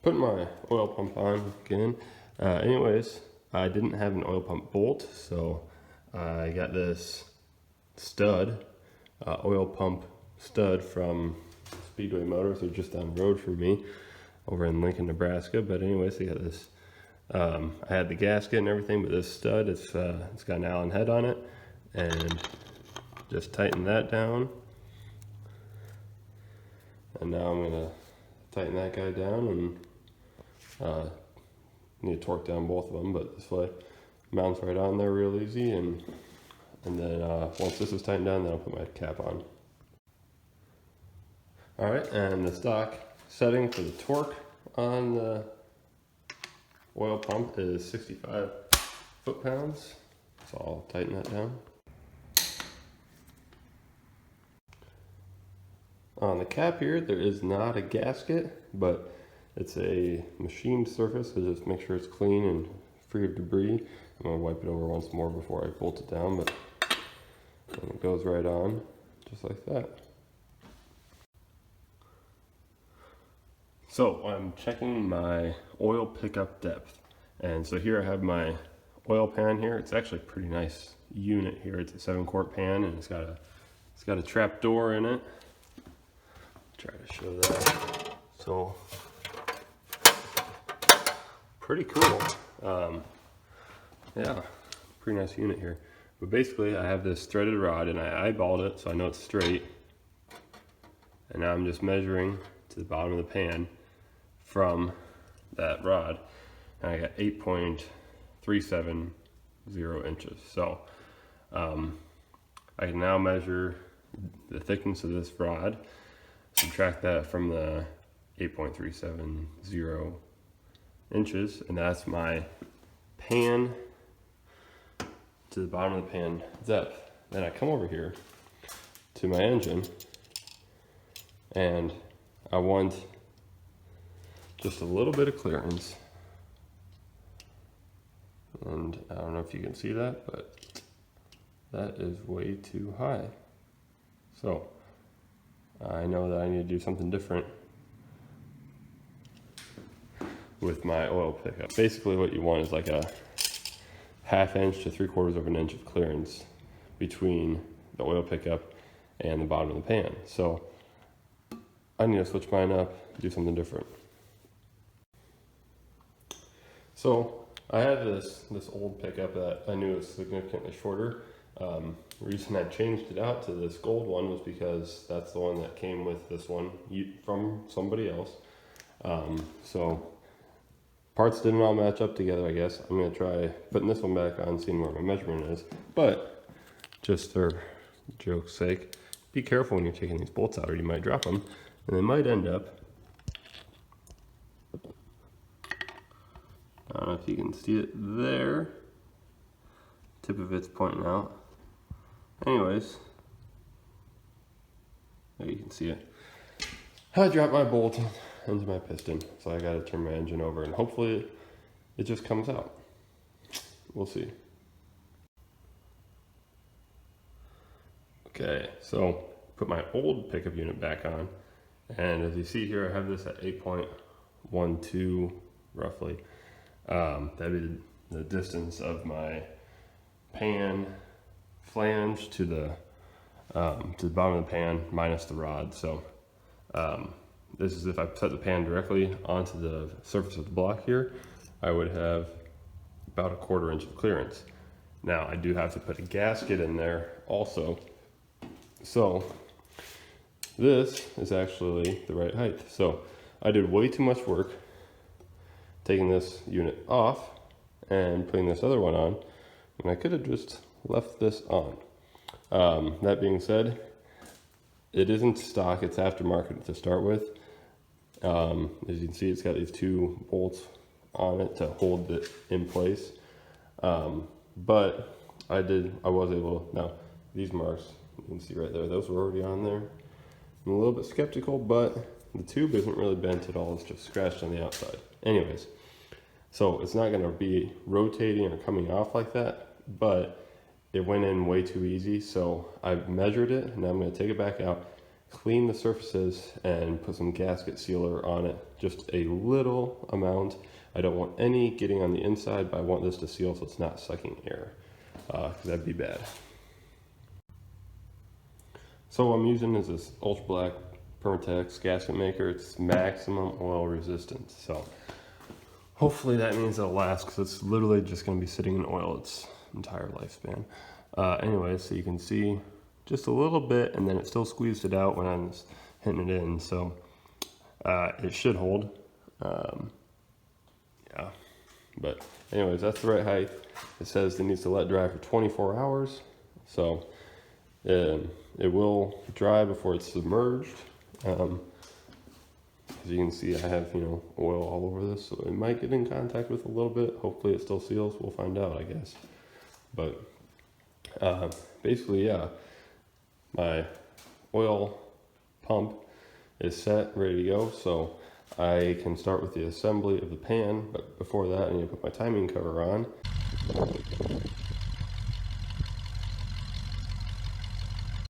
Putting my oil pump on again. Anyways, I didn't have an oil pump bolt, so I got this stud, oil pump stud from Speedway Motors. They're just down the road from me over in Lincoln, Nebraska. But anyways, they got this. I had the gasket and everything, but this stud, it's got an Allen head on it, and just tighten that down. And now I'm gonna tighten that guy down and need to torque down both of them, but this way mounts right on there real easy, and then once this is tightened down, then I'll put my cap on. All right, and the stock setting for the torque on the oil pump is 65 foot-pounds, so I'll tighten that down. On the cap here, there is not a gasket, but it's a machined surface, so just make sure it's clean and free of debris. I'm going to wipe it over once more before I bolt it down, but it goes right on, just like that. So I'm checking my oil pickup depth. And so here I have my oil pan here. It's actually a pretty nice unit here. It's a 7-quart pan, and it's got a trap door in it. Try to show that. So pretty cool. Yeah, pretty nice unit here. But basically I have this threaded rod, and I eyeballed it so I know it's straight. And now I'm just measuring to the bottom of the pan from that rod. And I got 8.370 inches. So I can now measure the thickness of this rod, subtract that from the 8.370 inches, and that's my pan to the bottom of the pan depth. Then I come over here to my engine, and I want just a little bit of clearance. And I don't know if you can see that, but that is way too high. So I know that I need to do something different with my oil pickup. Basically what you want is like a 1/2 inch to 3/4 of an inch of clearance between the oil pickup and the bottom of the pan. So I need to switch mine up, do something different. So I had this old pickup that I knew was significantly shorter. The reason I changed it out to this gold one was because that's the one that came with this one from somebody else. So parts didn't all match up together, I guess. I'm gonna try putting this one back on, seeing where my measurement is. But just for joke's sake, be careful when you're taking these bolts out, or you might drop them, and they might end up, I don't know if you can see it there, tip of it's pointing out. Anyways, there you can see it. I dropped my bolt into my piston, so I gotta turn my engine over, and hopefully it just comes out. We'll see. Okay, so put my old pickup unit back on, and as you see here, I have this at 8.12 roughly. That'd be the distance of my pan flange to the bottom of the pan minus the rod. So this is if I set the pan directly onto the surface of the block here, I would have about 1/4 inch of clearance. Now I do have to put a gasket in there also. So this is actually the right height. So I did way too much work taking this unit off and putting this other one on, and I could have just left this on. That being said, it isn't stock, it's aftermarket to start with. As you can see, it's got these 2 bolts on it to hold it in place. But I was able, now these marks, you can see right there, those were already on there. I'm a little bit skeptical, but the tube isn't really bent at all, it's just scratched on the outside. Anyways, so it's not gonna be rotating or coming off like that, but it went in way too easy, so I measured it, and I'm gonna take it back out clean the surfaces and put some gasket sealer on it, just a little amount. I don't want any getting on the inside, but I want this to seal so it's not sucking air, because that'd be bad. So what I'm using is this ultra black Permatex gasket maker. It's maximum oil resistance, so hopefully that means it'll last, because it's literally just going to be sitting in oil its entire lifespan. Anyway, so you can see just a little bit, and then it still squeezed it out when I was hitting it in, so it should hold. Yeah, but anyways, that's the right height. It says it needs to let dry for 24 hours, so it will dry before it's submerged. As you can see, I have, oil all over this, so it might get in contact with a little bit. Hopefully it still seals. We'll find out, I guess. But basically, yeah, my oil pump is set, ready to go. So I can start with the assembly of the pan, but before that I need to put my timing cover on.